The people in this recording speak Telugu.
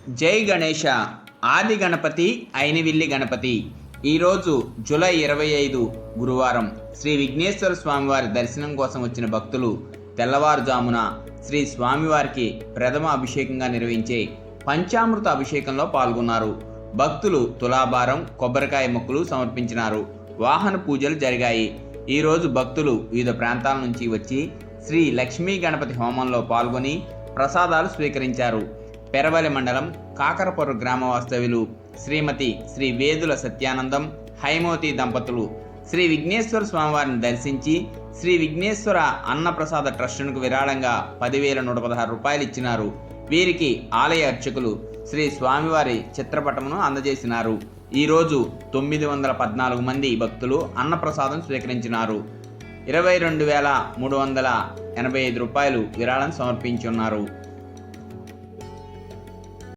జై గణేష. ఆది గణపతి అయినవిల్లి గణపతి. ఈరోజు జూలై 25 గురువారం శ్రీ విఘ్నేశ్వర స్వామివారి దర్శనం కోసం వచ్చిన భక్తులు తెల్లవారుజామున శ్రీ స్వామివారికి ప్రథమ అభిషేకంగా నిర్వహించే పంచామృత అభిషేకంలో పాల్గొన్నారు. భక్తులు తులాభారం, కొబ్బరికాయ మొక్కులు సమర్పించినారు. వాహన పూజలు జరిగాయి. ఈరోజు భక్తులు వివిధ ప్రాంతాల నుంచి వచ్చి శ్రీ లక్ష్మీ గణపతి హోమంలో పాల్గొని ప్రసాదాలు స్వీకరించారు. పెరవలి మండలం కాకరపొర గ్రామ వాస్తవ్యులు శ్రీమతి శ్రీ వేదుల సత్యానందం, హైమవతి దంపతులు శ్రీ విఘ్నేశ్వర స్వామివారిని దర్శించి శ్రీ విఘ్నేశ్వర అన్నప్రసాద ట్రస్టుకు విరాళంగా 10,116 రూపాయలు ఇచ్చినారు. వీరికి ఆలయ అర్చకులు శ్రీ స్వామివారి చిత్రపటమును అందజేసినారు. ఈరోజు 914 మంది భక్తులు అన్నప్రసాదం స్వీకరించినారు. 22,385 రూపాయలు విరాళం సమర్పించున్నారు.